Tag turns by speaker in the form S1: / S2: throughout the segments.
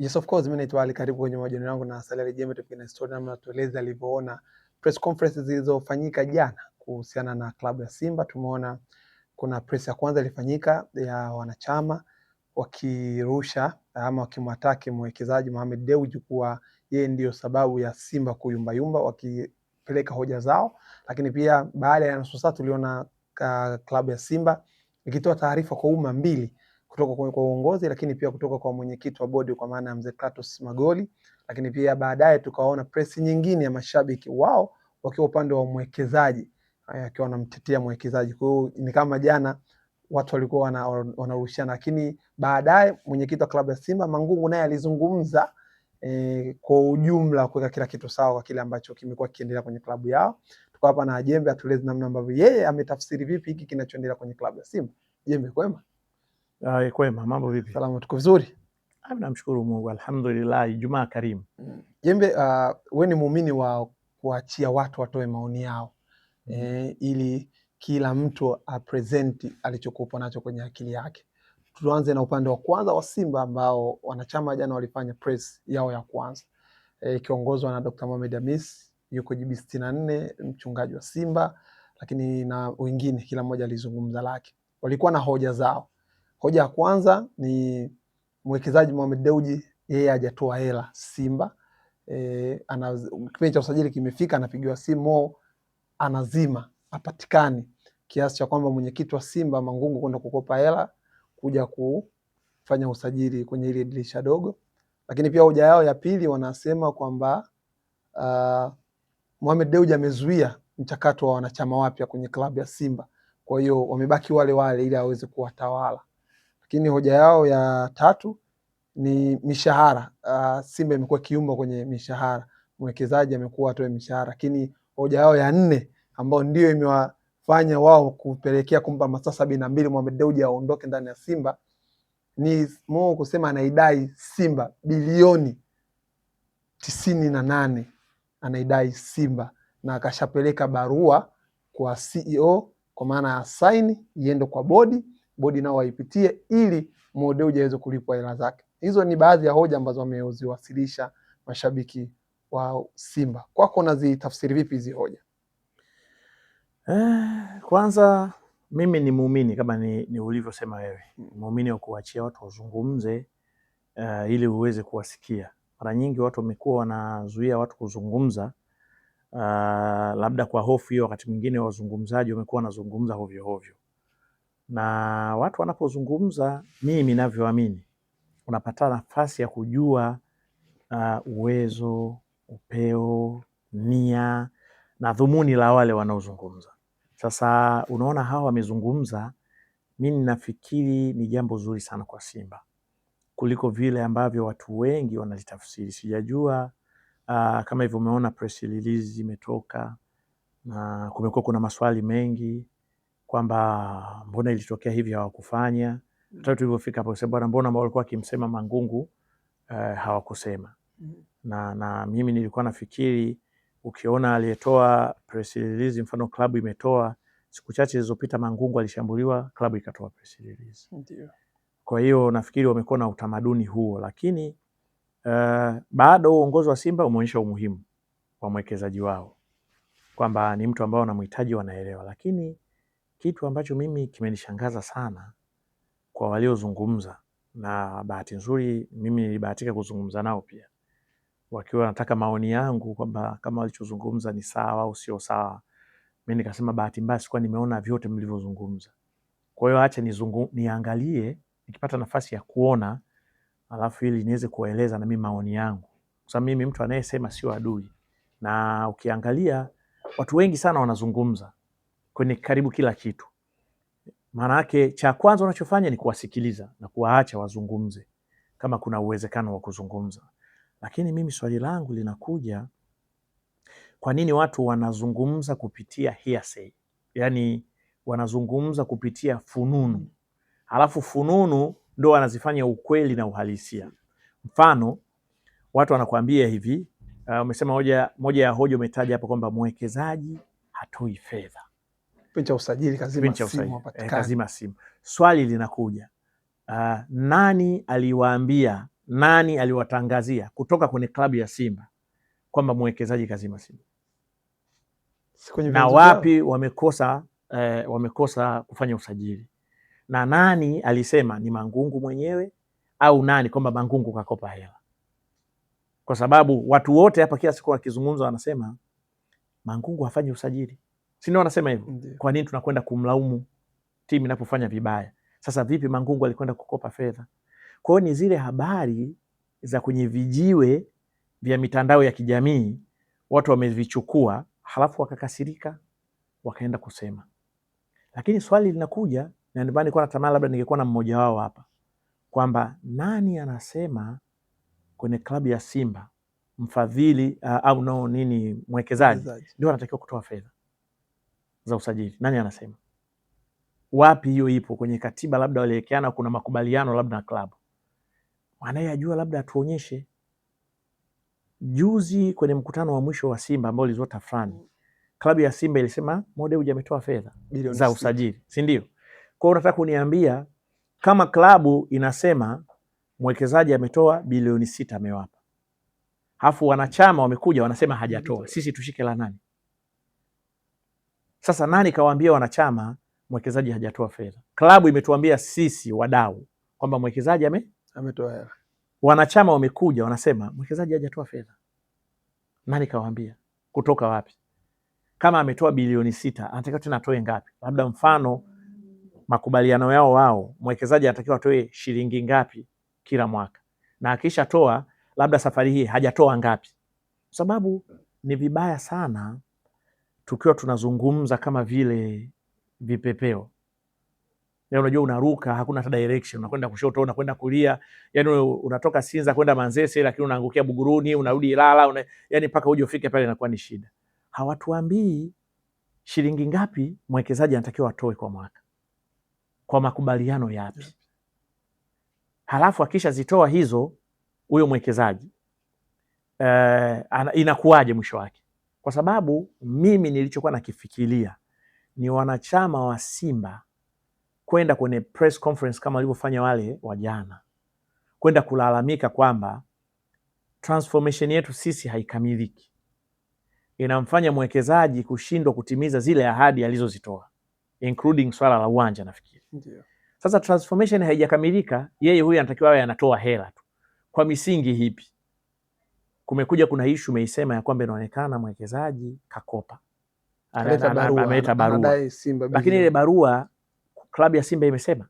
S1: Yes, of course, mimi naitwa Ali, karibu kwenye mahojiano yangu na Saleh Jembe, tupige story namna tueleze alivyoona press conference zilizofanyika jana kuhusiana na klabu ya Simba. Tumeona kuna press ya kwanza ilifanyika ya wanachama wakirusha ama wakimwataki mwekezaji Mohamed Dewji kuwa yeye ndio sababu ya Simba kuyumbayumba, wakipeleka hoja zao. Lakini pia baada ya nusu saa tuliona klabu ya Simba ikitoa taarifa kwa umma mbili, kutoka kwa uongozi, lakini pia kutoka kwa mwenyekiti wa bodi kwa maana ya Mzee Kratos Magoli. Lakini pia baadaye tukaona press nyingine ya mashabiki wao wakiwa upande wa mwekezaji, akiwa wanamtetea mwekezaji. Kwa hiyo ni kama jana watu walikuwa wanarushiana, lakini baadaye mwenyekiti wa klabu ya Simba Mangungu naye alizungumza kwa ujumla, kuweka kila kitu sawa kwa kile ambacho kimekuwa kiendelea kwenye klabu yao. Tuko hapa na Jembe atueleze namna ambavyo yeye ametafsiri vipi hiki kinachoendelea kwenye klabu ya Simba. Jembe, kwema?
S2: Kwema, mambo vipi?
S1: Salama, tuko vizuri.
S2: Namshukuru Mungu, alhamdulillah. Ijumaa karimu.
S1: Jembe, wewe ni muumini wa kuachia watu watoe maoni yao ili kila mtu apresenti alichokuwa nacho kwenye akili yake. Tuanze na upande wa kwanza wa Simba ambao wanachama jana walifanya press yao ya kwanza ikiongozwa na Dr. Mohamed Hamis, yuko JB 64, mchungaji wa Simba, lakini na wengine, kila mmoja alizungumza lake. Walikuwa na hoja zao. Hoja ya kwanza ni mwekezaji Mohamed Dewji, yeye hajatoa hela Simba. Kipindi cha usajili kimefika, anapigiwa simu, anazima, hapatikani, kiasi cha kwamba mwenyekiti wa Simba Mangungu kwenda kukopa hela kuja kufanya usajili kwenye ile dirisha dogo. Lakini pia hoja yao ya pili wanasema kwamba Mohamed Dewji amezuia mchakato wa wanachama wapya kwenye klabu ya Simba, kwa hiyo wamebaki wale wale ili aweze kuwatawala. Lakini hoja yao ya tatu ni mishahara. Simba imekuwa kiumba kwenye mishahara, mwekezaji amekuwa atoe mishahara. Lakini hoja yao ya nne ambao ndio imewafanya wao kupelekea kumpa masaa 72 Mohamed Dewji aondoke ndani ya Simba ni Mo kusema anaidai Simba bilioni 98, anaidai Simba, na akashapeleka barua kwa CEO kwa maana ya saini iende kwa bodi nao waipitie ili Mo Dewji aweze kulipwa hela zake. Hizo ni baadhi ya hoja ambazo wameziwasilisha mashabiki wa Simba. Kwako unazitafsiri vipi hizi hoja?
S2: Kwanza mimi ni muumini kama ni ulivyosema wewe, muumini wa kuachia watu wazungumze ili uweze kuwasikia. Mara nyingi watu wamekuwa wanazuia watu kuzungumza, labda kwa hofu hiyo. Wakati mwingine wazungumzaji wamekuwa wanazungumza hovyo hovyo, na watu wanapozungumza, mimi ninavyoamini, unapata nafasi ya kujua uwezo, upeo, nia na dhumuni la wale wanaozungumza. Sasa unaona hawa wamezungumza, mimi nafikiri ni jambo zuri sana kwa Simba kuliko vile ambavyo watu wengi wanalitafsiri. Sijajua kama hivyo umeona press release imetoka, na kumekuwa kuna maswali mengi kwamba mbona ilitokea hivi hawakufanya. Hata tulipofika hapo sasa, mbona walikuwa kimsema Mangungu hawakusema. Na mimi nilikuwa nafikiri ukiona aliyetoa press release, mfano klabu imetoa siku chache zilizopita, Mangungu alishambuliwa, klabu ikatoa press release.
S1: Ndio.
S2: Kwa hiyo nafikiri wamekuwa na utamaduni huo, lakini bado uongozi wa Simba umeonyesha umuhimu wa mwekezaji wao, kwamba ni mtu ambao wanamhitaji, wanaelewa. Lakini kitu ambacho mimi kimenishangaza sana kwa waliozungumza, na bahati nzuri mimi nilibahatika kuzungumza nao pia, wakiwa wanataka maoni yangu kwamba kama walichozungumza ni sawa au sio sawa. Mimi nikasema bahati mbaya sikuwa nimeona vyote mlivyozungumza. Kwa hiyo acha niangalie nikipata nafasi ya kuona, alafu ili niweze kueleza na mimi maoni yangu. Kwa sababu mimi mtu anayesema sio adui. Na ukiangalia watu wengi sana wanazungumza kwenye karibu kila kitu. Maana yake cha kwanza unachofanya ni kuwasikiliza na kuwaacha wazungumze kama kuna uwezekano wa kuzungumza. Lakini mimi swali langu linakuja, kwa nini watu wanazungumza kupitia hearsay? Yaani wanazungumza kupitia fununu, halafu fununu ndo wanazifanya ukweli na uhalisia. Mfano, watu wanakuambia hivi, umesema moja ya hoja umetaja hapo kwamba mwekezaji hatoi fedha.
S1: Pincha usajili kazima simu.
S2: Swali linakuja, nani aliwaambia nani aliwatangazia kutoka kwenye klabu ya Simba kwamba mwekezaji kazima Simba? Na wapi wamekosa kufanya usajili? Na nani alisema, ni Mangungu mwenyewe au nani kwamba Mangungu kakopa hela? Kwa sababu watu wote hapa kila siku wakizungumza wanasema Mangungu hafanyi usajili, si ndio? Wanasema hivyo. Kwa nini tunakwenda kumlaumu timu inapofanya vibaya? Sasa vipi Mangungu alikwenda kukopa fedha? Kwa hiyo ni zile habari za kwenye vijiwe vya mitandao ya kijamii watu wamevichukua, halafu wakakasirika wakaenda kusema. Lakini swali linakuja, na ndio maana nilikuwa natamani labda ningekuwa na mmoja wao hapa, kwamba nani anasema kwenye klabu ya Simba mfadhili au no nini mwekezaji ndio anatakiwa kutoa fedha za usajili? Nani anasema? Wapi hiyo ipo kwenye katiba? Labda waliwekeana, kuna makubaliano labda na klabu, anayejua labda atuonyeshe. Juzi kwenye mkutano wa mwisho wa Simba ambao ulizua tafrani, klabu ya Simba ilisema Mo Dewji ametoa fedha za usajili, si ndio? Kwa hiyo unataka kuniambia kama klabu inasema mwekezaji ametoa bilioni 6 amewapa, halafu wanachama wamekuja wanasema hajatoa, sisi tushike la nani? Sasa nani kawaambia wanachama mwekezaji hajatoa fedha? Klabu imetuambia sisi wadau kwamba mwekezaji ametoa hela. Wanachama wamekuja wanasema mwekezaji hajatoa fedha. Nani kawaambia? Kutoka wapi? Kama ametoa bilioni 6, anatakiwa tena atoe ngapi? Labda mfano makubaliano yao wao, mwekezaji anatakiwa atoe shilingi ngapi kila mwaka, na akisha toa labda safari hii hajatoa ngapi? Sababu ni vibaya sana tukiwa tunazungumza kama vile vipepeo. Ya unajua unaruka, hakuna hata direction, unakwenda kushoto, unakwenda kulia, yani unatoka Sinza kwenda Manzese lakini unaangukia Buguruni, unarudi Ilala, yani mpaka uje ufike pale inakuwa ni shida. Hawatuambii shilingi ngapi mwekezaji anatakiwa atoe kwa mwaka, kwa makubaliano yapi? Halafu akisha zitoa hizo, huyo mwekezaji inakuwaje mwisho wake? Kwa sababu mimi nilichokuwa nakifikiria ni wanachama wa Simba kwenda kwenye press conference kama walivyofanya wale wa jana, kwenda kulalamika kwamba transformation yetu sisi haikamiliki, inamfanya mwekezaji kushindwa kutimiza zile ahadi alizozitoa, including swala la uwanja nafikiri. Sasa transformation haijakamilika, yeye huyu anatakiwa awe anatoa hela tu. Kwa misingi hipi? Kumekuja kuna issue meisema ya kwamba inaonekana mwekezaji kakopa, ameleta barua, lakini ile barua klabu ya Simba imesema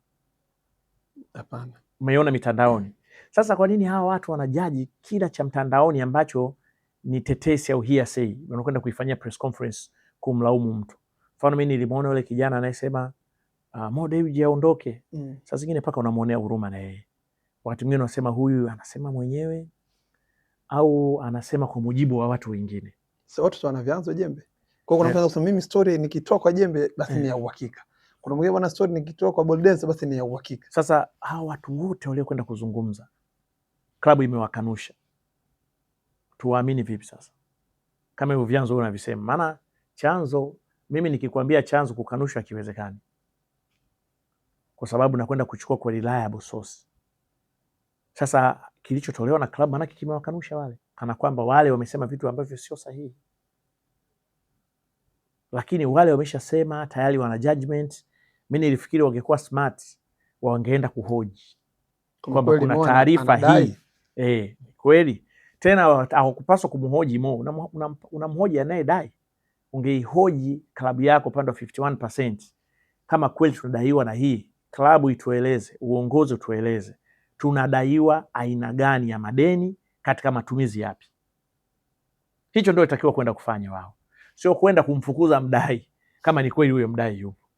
S2: hapana. Umeona mitandaoni. Sasa kwa nini hawa watu wanajaji kila cha mtandaoni ambacho ni tetesi au hearsay, wanakwenda kuifanyia press conference kumlaumu mtu? Mfano mimi nilimuona yule kijana anayesema Mo Dewji aondoke. Sasa zingine paka unamuonea huruma na yeye. Wakati mwingine unasema huyu anasema mwenyewe au anasema kwa mujibu wa watu wengine.
S1: Sasa watu wana vyanzo jembe. Kwa hiyo kuna mtu mimi story nikitoa kwa jembe basi ni ya uhakika. Kuna mwingine bwana story nikitoa kwa Boldense basi ni ya uhakika.
S2: Sasa hawa watu wote waliokwenda kuzungumza, klabu imewakanusha. Tuwaamini vipi sasa? Kama hivyo vyanzo unavisema. Maana chanzo, mimi nikikwambia chanzo kukanusha kiwezekani, kwa sababu nakwenda kuchukua kwa reliable source. Sasa kilichotolewa na klabu manake kimewakanusha wale, kana kwamba wale wamesema vitu ambavyo sio sahihi. Lakini wale wameshasema tayari, wana judgment. Mimi nilifikiri wangekuwa smart, wangeenda kuhoji kwamba kuna taarifa hii kweli. Tena hawakupaswa kumhoji Mo. Unamhoji anayedai. Ungeihoji klabu yako pande wa 51%, kama kweli tunadaiwa na hii, klabu itueleze, uongozi utueleze tunadaiwa aina gani ya madeni katika matumizi yapi. Hicho ndio itakiwa kwenda kufanya wao, sio kwenda kumfukuza mdai kama ni kweli huyo mdai yupo.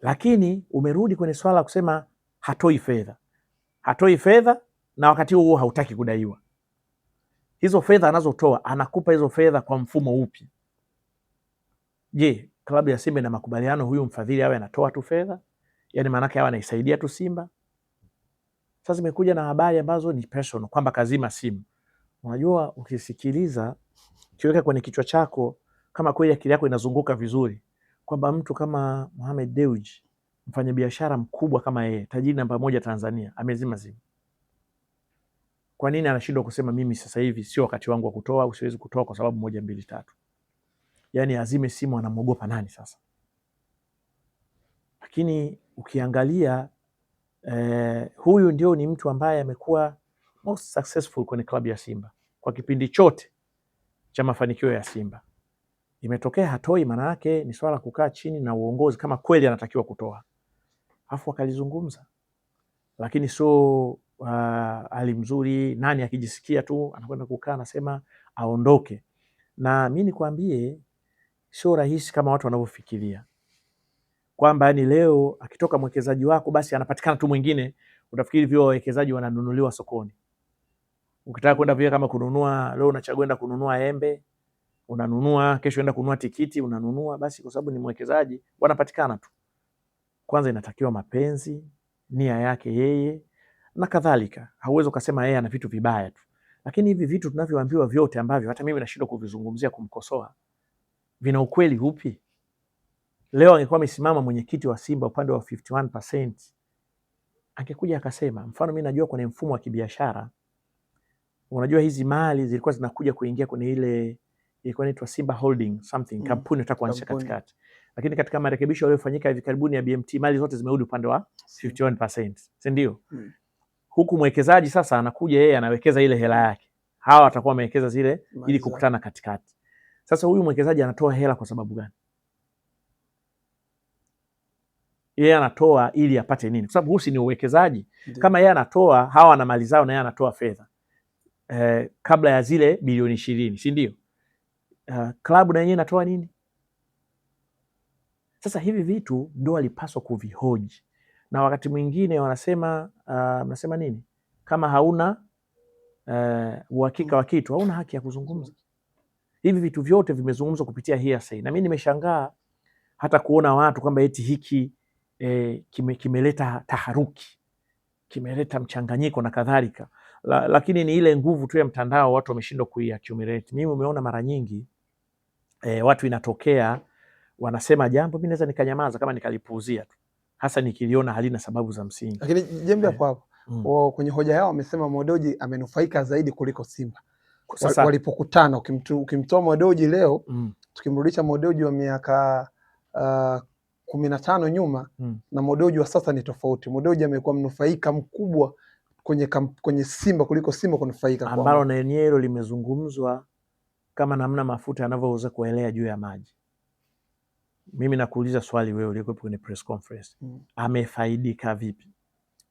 S2: Lakini umerudi kwenye swala kusema hatoi fedha na wakati huo hautaki kudaiwa. Hizo fedha anazotoa, anakupa hizo fedha kwa mfumo upi? Je, klabu ya Simba ina makubaliano huyu mfadhili awe anatoa tu fedha? Yaani maanake awe anaisaidia tu Simba? Sasa zimekuja na habari ambazo ni personal kwamba kazima simu. Unajua, ukisikiliza, ukiweka kwenye kichwa chako, kama kweli akili yako inazunguka vizuri, kwamba mtu kama Mohamed Dewji, mfanyabiashara mkubwa kama yeye, tajiri namba 1 Tanzania, amezima simu. Kwa nini anashindwa kusema mimi sasa hivi sio wakati wangu wa kutoa au siwezi kutoa kwa sababu 1, 2, 3? Yani azime simu, anamwogopa nani sasa? Lakini ukiangalia huyu ndio ni mtu ambaye amekuwa most successful kwenye klabu ya Simba kwa kipindi chote cha mafanikio ya Simba. Imetokea hatoi, maana yake ni swala kukaa chini na uongozi kama kweli anatakiwa kutoa, afu akalizungumza. Lakini so hali mzuri, nani akijisikia tu anakwenda kukaa anasema aondoke. Na mimi nikwambie, sio rahisi kama watu wanavyofikiria kwamba yani leo akitoka mwekezaji wako basi anapatikana tu mwingine. Utafikiri vile wawekezaji wananunuliwa sokoni. Ukitaka kwenda vile kama kununua, leo unachagua kwenda kununua embe, unanunua, kesho enda kununua tikiti, unanunua, basi kwa sababu ni mwekezaji wanapatikana tu. Kwanza inatakiwa mapenzi, nia yake yeye na kadhalika. Hauwezi ukasema yeye ana vitu vibaya tu. Lakini hivi vitu tunavyoambiwa vyote ambavyo hata mimi nashindwa kuvizungumzia kumkosoa, vina ukweli upi? Leo angekuwa amesimama mwenyekiti wa Simba upande wa 51%, angekuja akasema, mfano mimi najua kwenye mfumo wa kibiashara, unajua hizi mali zilikuwa zinakuja kuingia kwenye ile ilikuwa inaitwa Simba Holding something, kampuni nataka kuanzisha katikati. Lakini katika marekebisho yaliyofanyika hivi karibuni ya BMT, mali zote zimerudi upande wa 51%, si ndio? Huku mwekezaji sasa anakuja yeye anawekeza ile hela yake. Hawa watakuwa wamewekeza zile ili kukutana katikati. Sasa huyu mwekezaji anatoa hela kwa sababu gani? Yeye anatoa ili apate nini? Kwa sababu husi ni uwekezaji. Kama yeye anatoa, hawa wana mali zao na yeye anatoa fedha kabla ya zile bilioni 20, si ndio? Klabu na yenyewe inatoa nini? Sasa hivi vitu ndio walipaswa kuvihoji. Na wakati mwingine wanasema mnasema nini? Kama hauna uhakika wa kitu, hauna haki ya kuzungumza. Hivi vitu vyote vimezungumzwa kupitia hearsay. Na mimi nimeshangaa hata kuona watu kwamba eti hiki kimeleta taharuki, kimeleta mchanganyiko na kadhalika. Lakini ni ile nguvu tu ya mtandao, watu wameshindwa kuiaccumulate. Mimi umeona mara nyingi watu inatokea wanasema jambo, mimi naweza nikanyamaza kama nikalipuuzia tu, hasa nikiliona halina sababu za msingi.
S1: Lakini jembe hapo kwenye hoja yao wamesema Modoji amenufaika zaidi kuliko Simba. Sasa walipokutana, ukimtoa Modoji leo, tukimrudisha Modoji wa miaka 15 nyuma na Modoji wa sasa ni tofauti. Modoji amekuwa mnufaika mkubwa kwenye Simba kuliko Simba kunufaika,
S2: ambalo na yenyewe limezungumzwa kama namna mafuta yanavyoweza kuelea juu ya maji. Mimi nakuuliza swali wewe ulikuwa kwenye press conference, amefaidika vipi?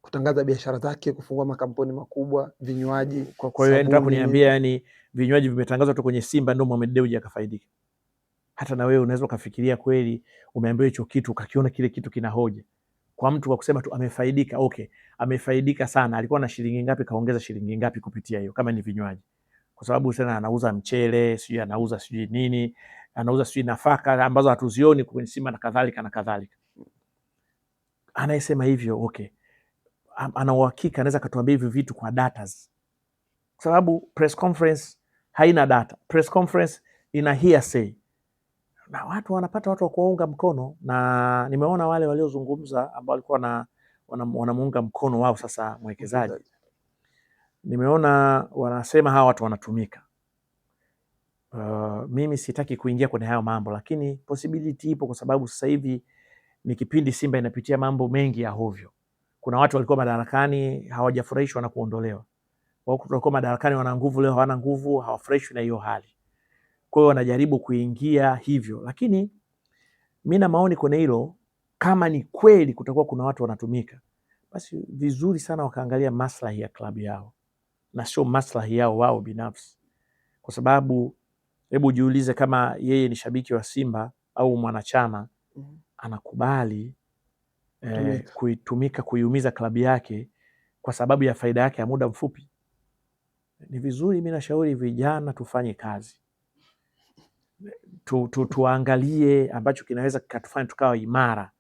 S1: Kutangaza biashara zake, kufungua makampuni makubwa, vinywaji.
S2: Kwa hiyo nataka kuniambia yani vinywaji vimetangazwa tu kwenye Simba ndio Mohamed Dewji akafaidika? Hata na wewe unaweza ukafikiria kweli umeambiwa hicho kitu ukakiona kile kitu kina hoja. Kwa mtu kwa kusema tu amefaidika, okay, amefaidika sana. Alikuwa na shilingi ngapi kaongeza shilingi ngapi kupitia hiyo kama ni vinywaji? Kwa sababu sana anauza mchele, sijui anauza sijui nini, anauza sijui nafaka ambazo hatuzioni kwenye Simba na kadhalika na kadhalika. Anayesema hivyo, okay, ana uhakika anaweza katuambia hivi vitu kwa data, kwa sababu press conference haina data. Press conference ina hearsay na watu wanapata watu wa kuunga mkono. Na nimeona wale waliozungumza ambao walikuwa wanamuunga mkono wao sasa mwekezaji, nimeona wanasema hawa watu wanatumika. Mimi sitaki kuingia kwenye hayo mambo, lakini possibility ipo, kwa sababu sasa hivi ni kipindi Simba inapitia mambo mengi ya hovyo. Kuna watu walikuwa madarakani hawajafurahishwa na kuondolewa. Wao walikuwa madarakani wana nguvu, leo hawana nguvu, hawafurahishwi na hiyo hali. Kwa hiyo wanajaribu kuingia hivyo. Lakini mimi na maoni kwenye hilo, kama ni kweli kutakuwa kuna watu wanatumika, basi vizuri sana wakaangalia maslahi ya klabu yao na sio maslahi yao wao binafsi. Kwa sababu hebu jiulize, kama yeye ni shabiki wa Simba au mwanachama, anakubali kuitumika kuiumiza klabu yake kwa sababu ya faida yake ya muda mfupi? Ni vizuri, mimi nashauri vijana tufanye kazi, tuangalie ambacho kinaweza kikatufanya tukawa imara.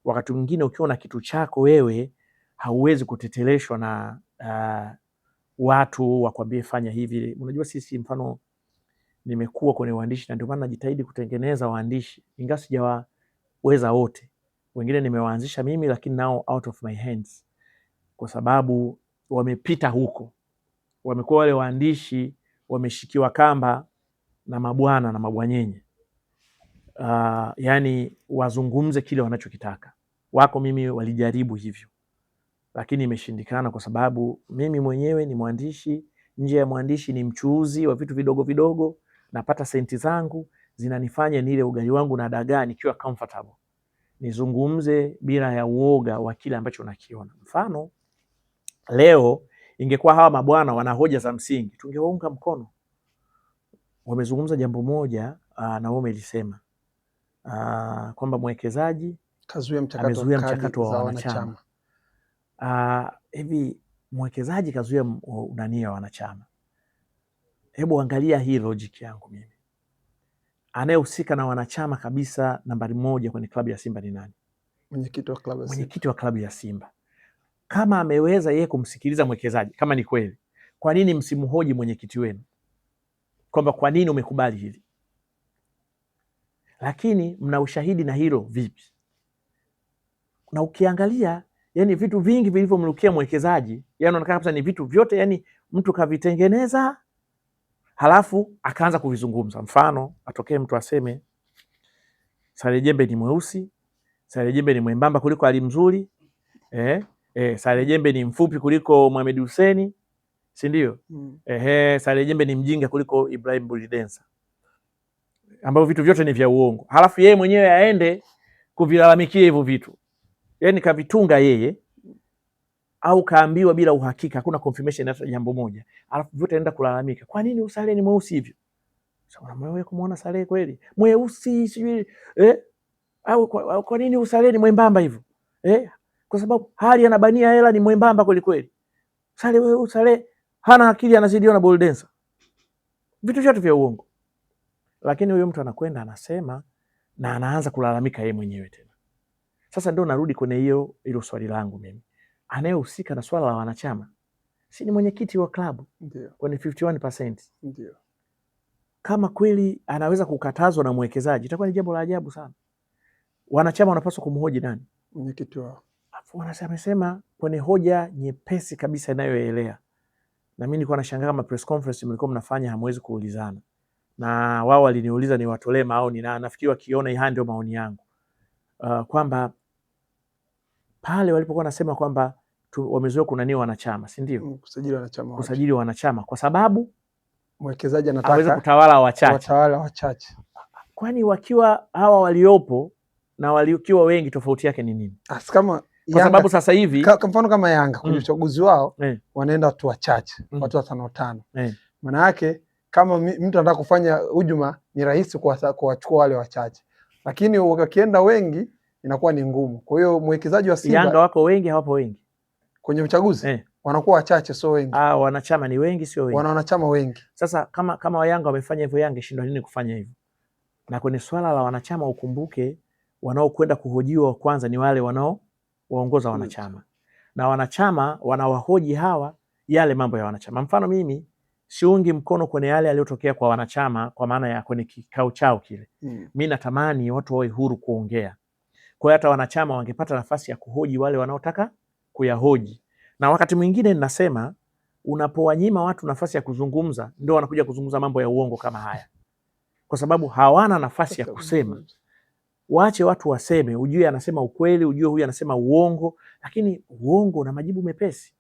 S2: Wakati mwingine ukiwa na kitu chako wewe, hauwezi kuteteleshwa na watu wakwambie fanya hivi. Unajua sisi, mfano nimekuwa kwenye uandishi na ndio maana najitahidi kutengeneza waandishi, ingawa sijawaweza wote. Wengine nimewaanzisha mimi, lakini nao out of my hands, kwa sababu wamepita huko, wamekuwa wale waandishi wameshikiwa kamba na mabwana na mabwanyenye, yani wazungumze kile wanachokitaka. Wako mimi walijaribu hivyo, lakini imeshindikana, kwa sababu mimi mwenyewe ni mwandishi, nje ya mwandishi ni mchuuzi wa vitu vidogo vidogo, napata senti zangu zinanifanya nile ugali wangu na dagaa nikiwa comfortable, nizungumze bila ya uoga wa kile ambacho nakiona. Mfano, leo ingekuwa hawa mabwana wana hoja za msingi, tungewaunga mkono. Wamezungumza jambo moja, na wao wamelisema kwamba mwekezaji amezuia mchakato wa wanachama. Hivi mwekezaji kazuia unania wa wanachama? Hebu angalia hii logic yangu mimi. Anayehusika na wanachama kabisa nambari moja kwenye klabu ya Simba ni nani?
S1: Mwenyekiti wa klabu ya Simba.
S2: Mwenyekiti wa klabu ya Simba. Kama ameweza yeye kumsikiliza mwekezaji, kama ni kweli, kwa nini msimhoji mwenyekiti wenu kwamba kwa nini umekubali hili? Lakini mna ushahidi na hilo vipi? Na ukiangalia, yani vitu vingi vilivyomrukia mwekezaji, yani unaonekana kabisa ni vitu vyote yani mtu kavitengeneza halafu akaanza kuvizungumza. Mfano, atokee mtu aseme Sale Jembe ni mweusi, Sale Jembe ni mwembamba kuliko Ali Mzuri, Sale Jembe ni mfupi kuliko Mohamed Hussein, si ndio? Sale Jembe ni mjinga kuliko Ibrahim Bulidensa, ambao vitu vyote ni vya uongo. Halafu yeye mwenyewe aende kuvilalamikia hivyo vitu. Yani kavitunga yeye au kaambiwa bila uhakika, hakuna confirmation hata jambo moja. Halafu vyote aenda kulalamika. Kwa nini Sale ni mweusi hivyo? Sasa wewe kumuona Sale kweli mweusi sijui au kwa nini Sale ni mwembamba hivyo? Kwa sababu hali anabania hela ni mwembamba kweli kweli. Sale hana akili, anazidiwa na ball dancer. Vitu vyote vya uongo. Lakini huyo mtu anakwenda anasema na anaanza kulalamika yeye mwenyewe tena. Sasa ndio narudi kwenye hilo swali langu mimi. Anayehusika na swala la wanachama si ni mwenyekiti wa klabu?
S1: Ndio.
S2: Kwenye 51%.
S1: Ndio.
S2: Kama kweli anaweza kukatazwa na mwekezaji, itakuwa ni jambo la ajabu sana. Wanachama wanapaswa kumhoji nani?
S1: Mwenyekiti wao.
S2: Amesema kwenye hoja nyepesi kabisa inayoelea. Na mimi nilikuwa nashangaa kama press conference mlikuwa mnafanya hamwezi kuulizana. Na wao waliniuliza niwatolee maoni, na nafikiri wakiona hii ndio maoni yangu. Kwamba pale walipokuwa nasema kwamba wamezoea kunania wanachama, si ndio? Kusajili wanachama kwa sababu
S1: mwekezaji anataka
S2: aweze kutawala
S1: wachache.
S2: Kwani wakiwa hawa waliopo na waliokiwa wengi tofauti yake ni nini?
S1: Kama
S2: kwa sababu sasa hivi
S1: kwa mfano kama Yanga kwenye uchaguzi wao wanaenda watu wachache, watu 5. Maana yake kama mtu anataka kufanya hujuma ni rahisi kuwachukua wale wachache, lakini wakienda wengi inakuwa ni ngumu. Kwa hiyo mwekezaji wa Simba,
S2: Yanga wako wengi, hawapo wengi
S1: kwenye uchaguzi wanakuwa wachache, sio wengi.
S2: Wanachama ni wengi, sio wengi.
S1: Wana wanachama wengi.
S2: Sasa kama Yanga wamefanya hivyo, Yanga shindwa nini kufanya hivyo? Na kwenye swala la wanachama ukumbuke, wanaokwenda kuhojiwa kwanza ni wale wanaowaongoza wanachama. Na wanachama wanawahoji hawa yale mambo ya wanachama. Mfano, mimi siungi mkono kwenye yale yaliyotokea kwa wanachama, kwa maana ya kwenye kikao chao kile. Mimi natamani watu wawe huru kuongea. Kwa hata wanachama wangepata nafasi ya kuhoji wale wanaotaka kuyahoji. Na wakati mwingine ninasema unapowanyima watu nafasi ya kuzungumza, ndio wanakuja kuzungumza mambo ya uongo kama haya. Kwa sababu hawana nafasi ya kusema. Waache watu waseme, ujue anasema ukweli, ujue huyu anasema uongo, lakini uongo na majibu mepesi.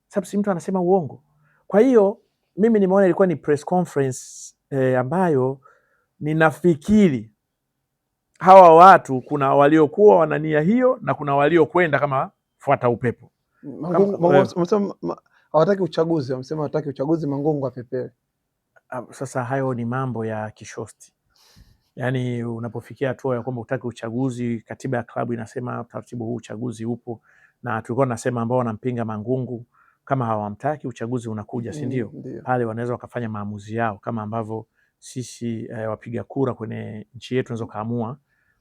S2: Sababu si mtu anasema uongo. Kwa hiyo mimi nimeona ilikuwa ni press conference ambayo ninafikiri hawa watu kuna waliokuwa wanania hiyo na kuna waliokwenda kama fuata upepo.
S1: Hawataki uchaguzi, wamesema hawataki uchaguzi, Mangungu apepewe.
S2: Sasa hayo ni mambo ya kishosti. Yaani unapofikia hatua ya kwamba hutaki uchaguzi, katiba ya klabu inasema taratibu huu uchaguzi upo, na tulikuwa tunasema ambao wanampinga Mangungu kama hawamtaki uchaguzi unakuja, si ndio? Pale wanaweza wakafanya maamuzi yao kama ambavyo sisi wapiga kura kwenye nchi yetu tunaweza kaamua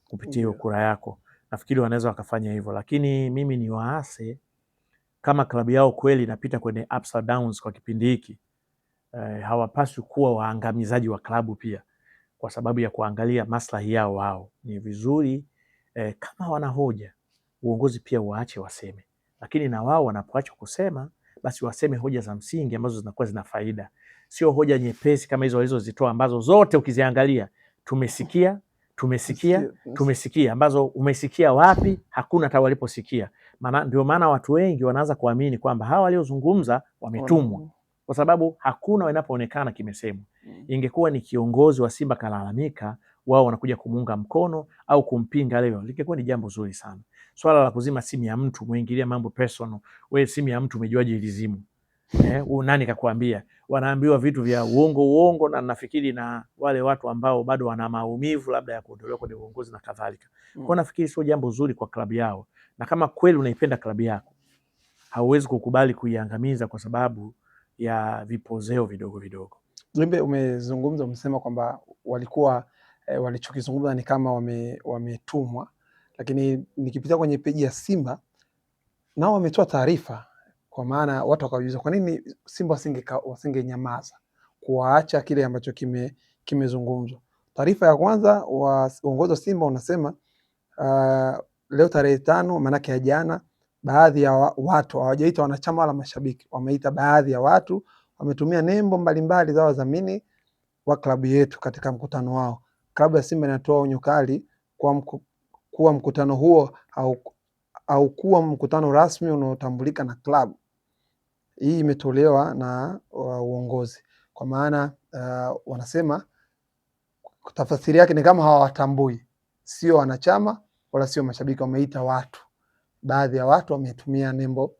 S2: kupitia kura yako. Nafikiri wanaweza wakafanya hivyo, lakini mimi ni waase kama klabu yao kweli inapita kwenye ups and downs kwa kipindi hiki, hawapaswi kuwa waangamizaji wa klabu pia kwa sababu ya kuangalia maslahi yao wao. Ni vizuri kama wanahoja uongozi pia waache waseme, lakini na wao wanapoacha kusema basi waseme hoja za msingi ambazo zinakuwa zina faida, sio hoja nyepesi kama hizo walizozitoa ambazo zote ukiziangalia tumesikia ambazo umesikia wapi? Hakuna hata waliposikia. Ndio maana watu wengi wanaanza kuamini kwamba hawa waliozungumza wametumwa, kwa sababu hakuna wanapoonekana kimesemwa. Ingekuwa ni kiongozi wa Simba kalalamika, wao wanakuja kumuunga mkono au kumpinga, leo lingekuwa ni jambo zuri sana. Swala la kuzima simu ya mtu, muingilia mambo personal. Wewe simu ya mtu umejuaje ilizimu? Nani kakuambia? Wanaambiwa vitu vya uongo, na nafikiri na wale watu ambao bado wana maumivu labda ya kuondolewa kwenye uongozi na kadhalika. Kwa nafikiri sio jambo zuri kwa klabu yao, na kama kweli unaipenda klabu yako hauwezi kukubali kuiangamiza kwa sababu ya vipozeo vidogo vidogo.
S1: Jembe, umezungumza, umesema kwamba walikuwa walichokizungumza ni kama wametumwa, lakini nikipitia kwenye peji ya Simba nao wametoa taarifa, kwa maana watu wakajiuliza kwa nini Simba wasingenyamaza kuwaacha kile ambacho kimezungumzwa. Taarifa ya kwanza wa uongozi wa Simba unasema leo tarehe 5, maanake ya jana, baadhi ya watu, hawajaita wanachama wala mashabiki, wameita baadhi ya watu wametumia nembo mbalimbali za wadhamini wa klabu yetu katika mkutano wao. Klabu ya Simba inatoa onyo kali kuwa mkutano huo au kuwa mkutano rasmi unaotambulika na klabu. Hii imetolewa na uongozi, kwa maana wanasema tafsiri yake ni kama hawatambui, sio wanachama wala sio mashabiki, wameita watu, baadhi ya watu wametumia nembo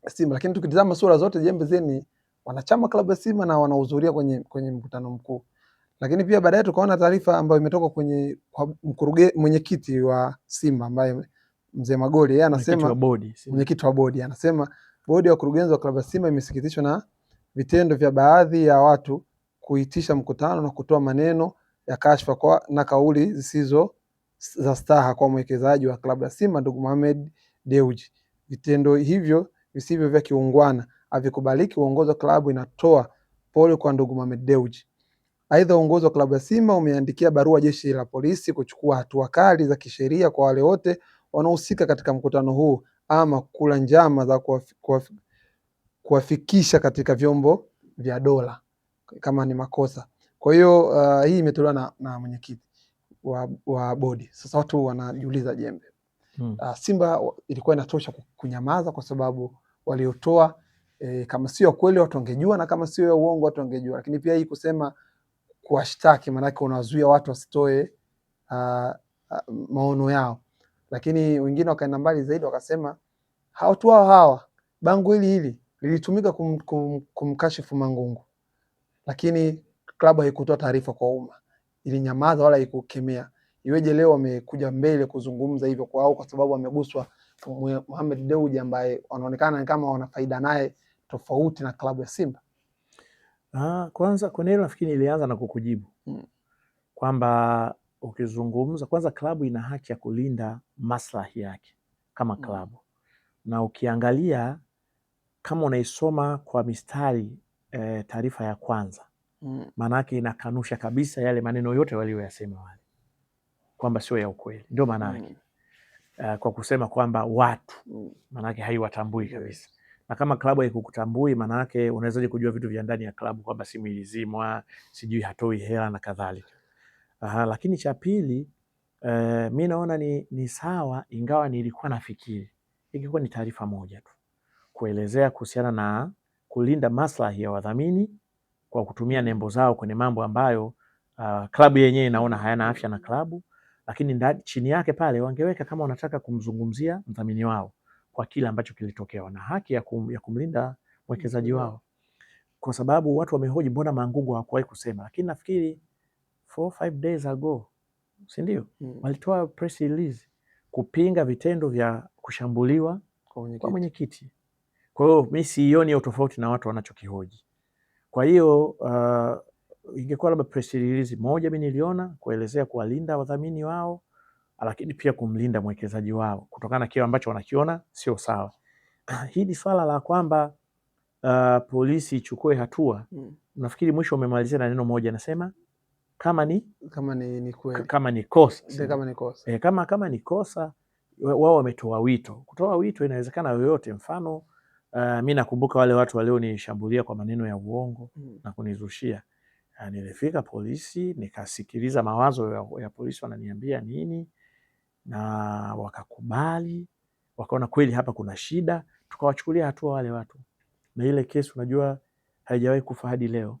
S1: Simba. Lakini tukitazama sura zote Jembe zeni wanachama klabu ya Simba na wanahudhuria kwenye mkutano mkuu. Lakini pia baadaye tukaona taarifa ambayo imetoka kwa mwenyekiti wa Simba ambaye Mzee Magoli, yeye anasema, mwenyekiti wa bodi anasema bodi ya wakurugenzi wa klabu ya Simba imesikitishwa na vitendo vya baadhi ya watu kuitisha mkutano na kutoa maneno ya kashfa na kauli zisizo za staha kwa mwekezaji wa klabu ya Simba ndugu Mohamed Dewji. Vitendo hivyo visivyo vya kiungwana havikubaliki. Uongozi wa klabu inatoa pole kwa ndugu Mohamed Dewji. Aidha, uongozi wa klabu ya Simba umeandikia barua jeshi la polisi kuchukua hatua kali za kisheria kwa wale wote wanaohusika katika mkutano huu ama kula njama za kuwafikisha katika vyombo vya dola kama ni makosa. Kwa hiyo hii imetolewa na mwenyekiti wa bodi. Sasa watu wanajiuliza Jembe, Simba ilikuwa inatosha kunyamaza kwa sababu waliotoa kama sio kweli watu wangejua, na kama sio ya uongo watu wangejua. Lakini pia hii kusema kuwashtaki, maanake unawazuia watu wasitoe maono yao. Lakini wengine wakaenda mbali zaidi wakasema watu hawa bango hili lilitumika kumkashifu Mangungu, lakini klabu haikutoa taarifa kwa umma, ilinyamaza wala haikukemea. Iweje leo wamekuja mbele kuzungumza hivyo kwa sababu wameguswa Mohamed Dewji ambaye wanaonekana kama wana faida naye tofauti na klabu ya Simba?
S2: Kwanza kwenye hilo nafikiri ilianza na kukujibu kwamba ukizungumza kwanza, klabu ina haki ya kulinda maslahi yake kama klabu. Na ukiangalia kama unaisoma kwa mistari taarifa ya kwanza, maana yake inakanusha kabisa yale maneno yote walioyasema wale kwamba sio ya ukweli. Ndio maana yake kwa kusema kwamba watu, maana yake haiwatambui kabisa. Na kama klabu haikukutambui, maana yake unawezaje kujua vitu vya ndani ya klabu kwamba simu ilizimwa, sijui hatoi hela na kadhalika. Lakini cha pili, mimi naona ni sawa, ingawa nilikuwa nafikiri ingekuwa ni taarifa moja tu kuelezea kuhusiana na kulinda maslahi ya wadhamini kwa kutumia nembo zao kwenye mambo ambayo klabu yenyewe inaona hayana afya na klabu, lakini chini yake pale wangeweka kama wanataka kumzungumzia mdhamini wao kwa kile ambacho kilitokea, na haki ya kumlinda mwekezaji wao, kwa sababu watu wamehoji mbona Mangungu hakuwahi kusema. Lakini nafikiri 4-5 days ago, si ndio, walitoa press release kupinga vitendo vya kushambuliwa kwa mwenyekiti. Kwa hiyo mimi sioni tofauti na watu wanachokihoji. Kwa hiyo ingekuwa labda press release moja mimi niliona kuelezea kuwalinda wadhamini wao, lakini pia kumlinda mwekezaji wao kutokana na kile ambacho wanakiona sio sawa. Hii ni swala la kwamba polisi ichukue hatua. Nafikiri mwisho umemalizia na neno moja, nasema kama ni kweli, kama ni kosa, kama ni kosa, wao wametoa wito. Kutoa wito inawezekana yoyote, mfano mi nakumbuka wale watu walionishambulia kwa maneno ya uongo na kunizushia. Nilifika polisi, nikasikiliza mawazo ya polisi wananiambia nini, na wakakubali, wakaona kweli hapa kuna shida, tukawachukulia hatua wale watu. Na ile kesi unajua haijawahi kufa hadi leo.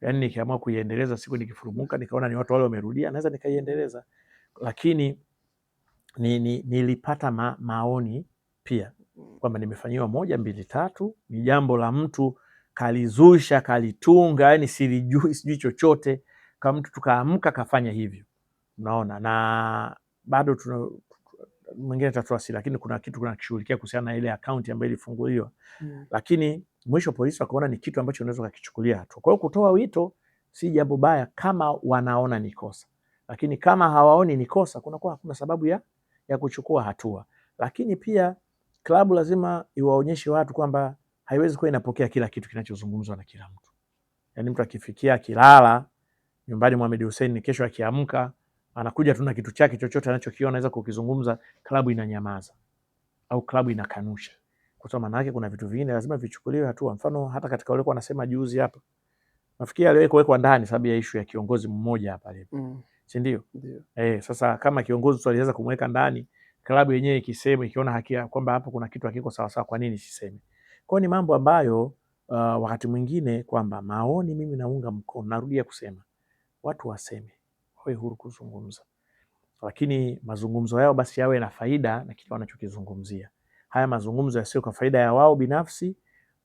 S2: Yani nikiamua kuiendeleza, siku nikifurumuka nikaona ni watu wale wamerudia, naweza nikaiendeleza. Lakini nilipata maoni pia kwamba nimefanyiwa 1, 2, 3, ni jambo la mtu kalizusha, kalitunga, yani sijui chochote, kama mtu tukaamka kafanya hivyo. Unaona, na bado mwingine tatuasi, lakini kuna kitu tunakishughulikia kuhusiana na ile akaunti ambayo ilifunguliwa. Lakini mwisho polisi wakaona ni kitu ambacho unaweza kukichukulia hatua. Kwa hiyo kutoa wito si jambo baya kama wanaona ni kosa, lakini kama hawaoni ni kosa, kuna sababu ya kuchukua hatua. Lakini pia klabu lazima iwaonyeshe watu kwamba haiwezi kuwa inapokea kila kitu kinachozungumzwa na kila mtu. Yani mtu akifikia kilala nyumbani Mohamed Hussein, kesho akiamka anakuja tu na kitu chake chochote anachokiona anaweza kukizungumza, klabu inanyamaza au klabu inakanusha. Kwa sababu maana yake kuna vitu vingine lazima vichukuliwe hatua. Mfano hata katika wale wanasema juzi hapa, nafikiri aliwekwa ndani sababu ya issue ya kiongozi mmoja hapa leo. Si ndio? Sasa kama kiongozi tu aliweza kumweka ndani, klabu yenyewe ikisema, ikiona hakia kwamba hapo kuna kitu hakiko sawa sawa, kwa nini siseme? Kwa ni mambo ambayo wakati mwingine kwamba maoni mimi naunga mkono, narudia kusema watu waseme, wawe huru kuzungumza, lakini mazungumzo yao basi yawe na faida na kile wanachokizungumzia. Haya mazungumzo yasiyo kwa faida ya wao binafsi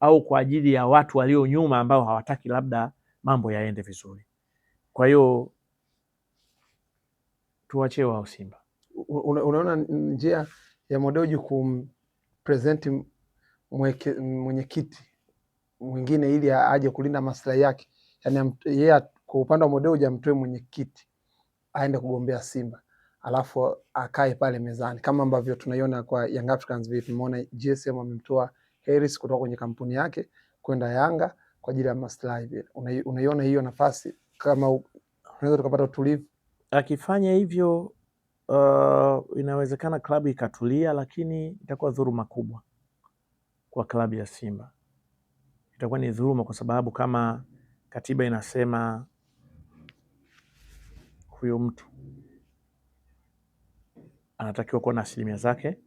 S2: au kwa ajili ya watu walio nyuma ambao hawataki labda mambo yaende vizuri. Kwa hiyo tuachie wao Simba.
S1: Unaona njia ya Mo Dewji kumpresent mwenyekiti mwingine ili aje kulinda maslahi yake, yani yeye kwa upande wa Mo Dewji amtoe mwenyekiti aende kugombea Simba, alafu akae pale mezani kama ambavyo tunaiona kwa Young Africans vile tumeona GSM amemtoa Harris kutoka kwenye kampuni yake kwenda Yanga kwa ajili ya maslahi vile. Unaiona hiyo nafasi kama unaweza tukapata utulivu
S2: akifanya hivyo? Inawezekana klabu ikatulia, lakini itakuwa dhuluma kubwa kwa klabu ya Simba. Itakuwa ni dhuluma kwa sababu kama katiba inasema huyo mtu anatakiwa kuwa na asilimia zake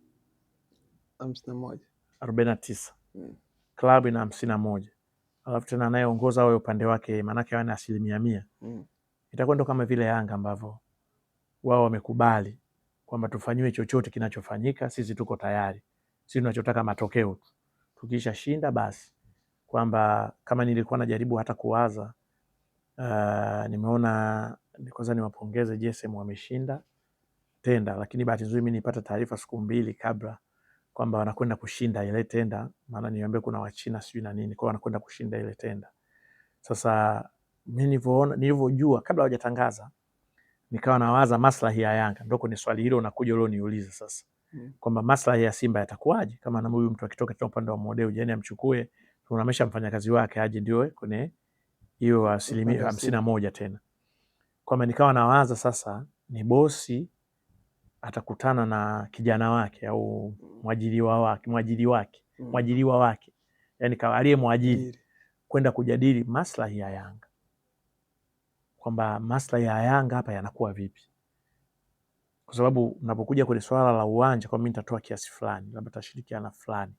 S2: 49, klabu ina 51, alafu tena anayeongoza awe upande wake manake ana asilimia 100. Itakuwa ndo kama vile Yanga ambavyo wao wamekubali kwamba tufanyiwe chochote kinachofanyika, sisi tuko tayari, sisi tunachotaka matokeo. Tukisha shinda basi, kwamba kama nilikuwa najaribu hata kuwaza, nimeona kwanza niwapongeze GSM wameshinda tenda, lakini bahati nzuri mimi nipata taarifa siku 2 kabla kwamba wanakwenda kushinda ile tenda, maana niambia kuna Wachina sijui na nini, kwa wanakwenda kushinda ile tenda. Sasa mimi nilivyojua kabla hawajatangaza, nikawa nawaza maslahi ya Yanga. Ndio kwenye swali hilo unakuja leo niulize sasa, kwamba maslahi ya Simba yatakuwaje kama na huyu mtu akitoka kwa upande wa Mo Dewji, yani amchukue, tunamesha mfanyakazi wake aje ndio kwenye hiyo asilimia 51 tena. Kwamba nikawa nawaza sasa, ni bosi atakutana na kijana wake au mwajiriwa wake, yani kawalie mwajiri kwenda kujadili maslahi ya Yanga, kwamba maslahi ya Yanga hapa yanakuwa vipi? Kwa sababu unapokuja kwenye swala la uwanja, kwa mimi nitatoa kiasi fulani, labda tashirikiana fulani,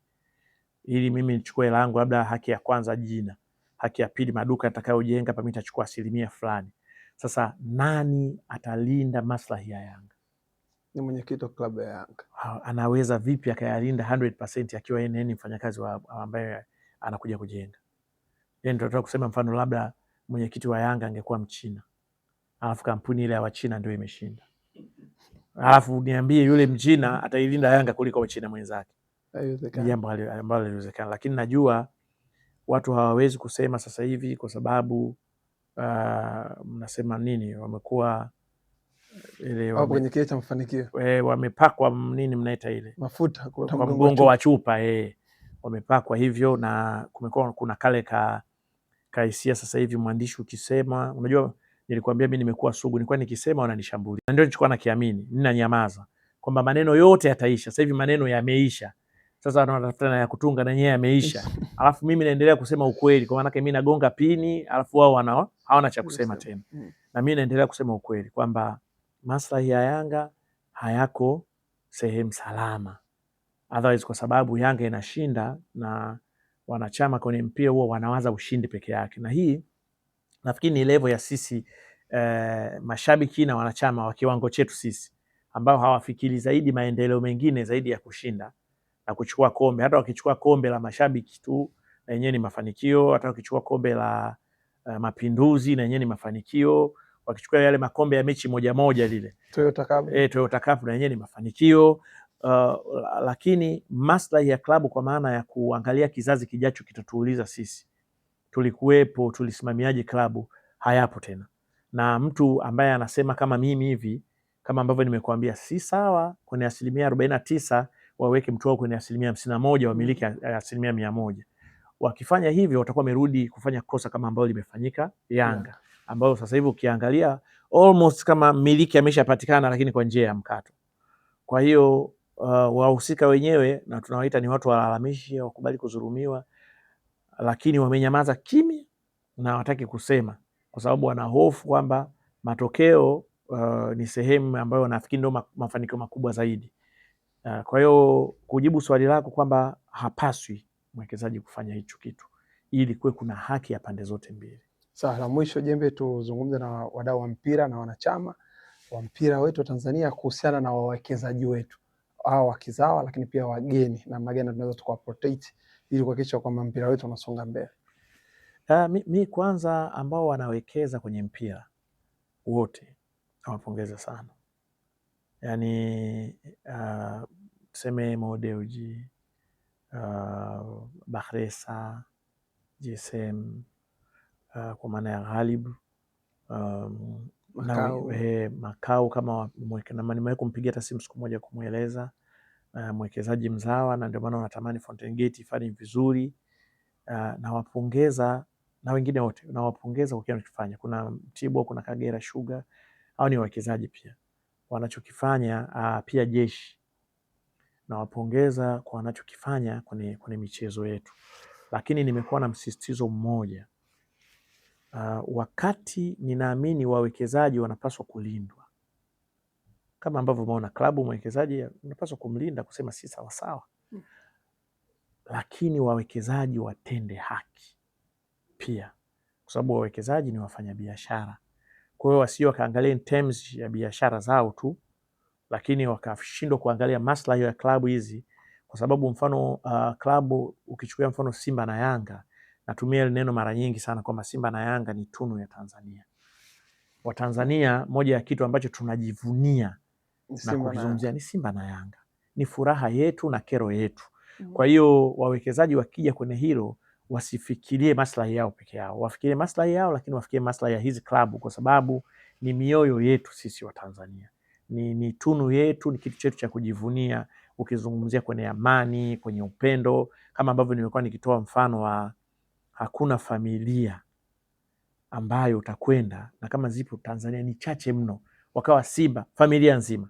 S2: ili mimi nichukue langu, labda haki ya kwanza jina, haki ya pili maduka atakayojenga, hapa mimi nitachukua asilimia fulani. Sasa nani atalinda maslahi ya Yanga?
S1: Ni mwenyekiti wa klabu ya Yanga.
S2: Anaweza vipi akayalinda 100% akiwa yeye ni mfanyakazi ambaye anakuja kujenga? Yeye ndio tunataka kusema, mfano labda mwenyekiti wa Yanga angekuwa Mchina, alafu kampuni ile ya Wachina ndio imeshinda, alafu niambie yule Mchina atailinda Yanga kuliko Wachina mwenzake? Ni jambo ambalo linawezekana. Lakini najua watu hawawezi kusema sasa hivi kwa sababu mnasema nini, wamekuwa ile
S1: kwenye kile cha mafanikio
S2: wamepakwa nini mnaita ile
S1: mafuta
S2: kwa mgongo wa chupa wamepakwa hivyo, na kumekuwa kuna kale kaisia sasa hivi mwandishi ukisema, unajua nilikwambia mimi nimekuwa sugu, nilikuwa nikisema wananishambulia, na ndio nilikuwa nakiamini, ninanyamaza kwamba maneno yote yataisha. Sasa hivi maneno yameisha, Sasa wanatafuta na ya kutunga na yenyewe yameisha. Alafu mimi naendelea kusema ukweli, kwa maana mimi nagonga pini, alafu wao hawana cha kusema tena. Na mimi naendelea kusema ukweli kwamba maslahi ya Yanga hayako sehemu salama. Otherwise, kwa sababu Yanga inashinda na wanachama kwenye mpira huo wanawaza ushindi peke yake. Na hii nafikiri ni level ya sisi mashabiki na wanachama wa kiwango chetu sisi, ambao hawafikiri zaidi maendeleo mengine zaidi ya kushinda na kuchukua kombe. Hata wakichukua kombe la mashabiki tu na yenyewe ni mafanikio. Hata wakichukua kombe la Mapinduzi na yenyewe ni mafanikio. Wakichukua yale makombe ya mechi moja moja lile Toyota Cup na yenyewe ni mafanikio. Lakini maslahi ya klabu kwa maana ya kuangalia kizazi kijacho kitatuuliza sisi tulikuwepo, tulisimamiaje klabu, hayapo tena. Na mtu ambaye anasema kama mimi hivi, kama ambavyo nimekuambia, si sawa kwenye 49% waweke mtu wao kwenye 51% wamiliki 100%. Wakifanya hivyo watakuwa wamerudi kufanya kosa kama ambalo limefanyika Yanga, ambao sasa hivi ukiangalia almost kama miliki ameshapatikana, lakini kwa njia ya mkato. Kwa hiyo wahusika wenyewe, na tunawaita ni watu walalamishi, wakubali kudhulumiwa, lakini wamenyamaza kimya na hawataki kusema, kwa sababu wana hofu kwamba matokeo ni sehemu ambayo nafikiri ndio mafanikio makubwa zaidi. Kwa hiyo kujibu swali lako kwamba hapaswi mwekezaji kufanya hicho kitu, ili kuwe kuna haki ya pande zote mbili.
S1: Sawa, la mwisho Jembe, tuzungumze na wadau wa mpira na wanachama wa mpira wetu wa Tanzania kuhusiana na wawekezaji wetu hao wakizawa, lakini pia wageni, namna gani tunaweza tukawaprotect ili kuhakikisha kwamba mpira wetu unasonga mbele.
S2: Mi kwanza, ambao wanawekeza kwenye mpira wote nawapongeza sana. Yani tuseme Mo Dewji, Bakhresa, GSM, kwa maana ya Ghalib, Makau kama nimewahi kumpigia hata simu siku moja kumweleza mwekezaji mzawa, na ndio maana wanatamani Fountain Gate ifanye vizuri. Nawapongeza na wengine wote nawapongeza kwa kile wanachofanya. Kuna Mtibwa, kuna Kagera Sugar, hao ni wawekezaji pia wanachokifanya. Pia Jeshi nawapongeza kwa wanachokifanya kwenye michezo yetu, lakini nimekuwa na msisitizo mmoja. Wakati ninaamini wawekezaji wanapaswa kulindwa, kama ambavyo umeona klabu mwekezaji unapaswa kumlinda, kusema si sawa sawa, lakini wawekezaji watende haki pia, kwa sababu wawekezaji ni wafanyabiashara. Kwa hiyo wasio wakaangalia in terms ya biashara zao tu, lakini wakashindwa kuangalia maslahi ya klabu hizi. Kwa sababu mfano klabu ukichukua mfano Simba na Yanga, natumia neno mara nyingi sana kwamba Simba na Yanga ni tunu ya Tanzania. Watanzania, moja ya kitu ambacho tunajivunia na kukizungumzia ni Simba na Yanga, ni furaha yetu na kero yetu. Kwa hiyo wawekezaji wakija kwenye hilo wasifikirie maslahi yao peke yao, wafikirie maslahi yao, lakini wafikirie maslahi ya hizi klabu, kwa sababu ni mioyo yetu sisi wa Tanzania, ni tunu yetu, ni kitu chetu cha kujivunia. Ukizungumzia kwenye amani, kwenye upendo, kama ambavyo nimekuwa nikitoa mfano wa hakuna familia ambayo utakwenda na kama zipo Tanzania ni chache mno, wakawa Simba familia nzima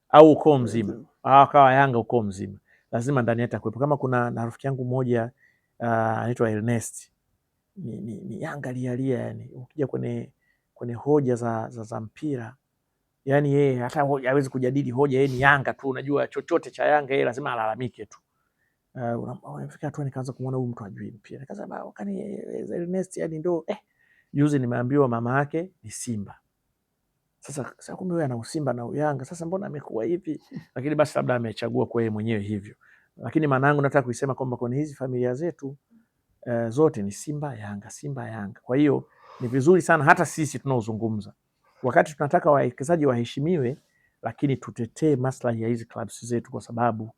S2: au ukoo mzima, au wakawa Yanga ukoo mzima, lazima ndani yake kuwepo. Kama kuna na rafiki yangu mmoja anaitwa Ernest, ni Yanga lialia. Yani ukija kwenye hoja za mpira, yani yeye hata hawezi kujadili hoja, yeye ni Yanga tu. Unajua chochote cha Yanga yeye lazima alalamike tu. Unafika tu nikaanza kumwona huyu mtu ajui mpira, nikasema wakani Ernest, yani ndo juzi nimeambiwa mama yake ni Simba. Sasa kumbe wewe ana Simba na Yanga, sasa mbona amekuwa hivi? Lakini basi labda amechagua kwa yeye mwenyewe hivyo. Lakini maana yangu nataka kuisema kwamba kwenye hizi familia zetu zote ni Simba Yanga, Simba Yanga. Kwa hiyo ni vizuri sana hata sisi tunaozungumza, wakati tunataka wawekezaji waheshimiwe, lakini tutetee maslahi ya hizi clubs zetu, kwa sababu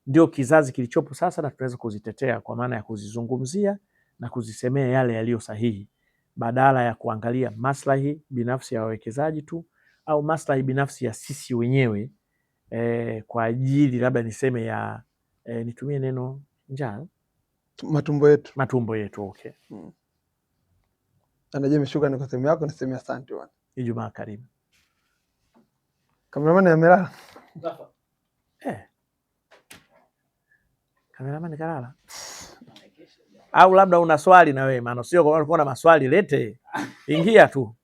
S2: ndio kizazi kilichopo sasa, na tunaweza kuzitetea kwa maana ya kuzizungumzia na kuzisemea yale yaliyo sahihi, badala ya kuangalia maslahi binafsi ya wawekezaji tu au maslahi binafsi ya sisi wenyewe kwa ajili labda niseme ya nitumie neno njaa, matumbo yetu. Okay.
S1: Anajua shukrani kwa sehemu yako, nasema asante bwana.
S2: Ijumaa karimu.
S1: Kameraman amelala.
S2: Kameraman kalala. Au labda una swali na wewe, maana sio kwa ulikuwa na maswali, lete. Ingia tu.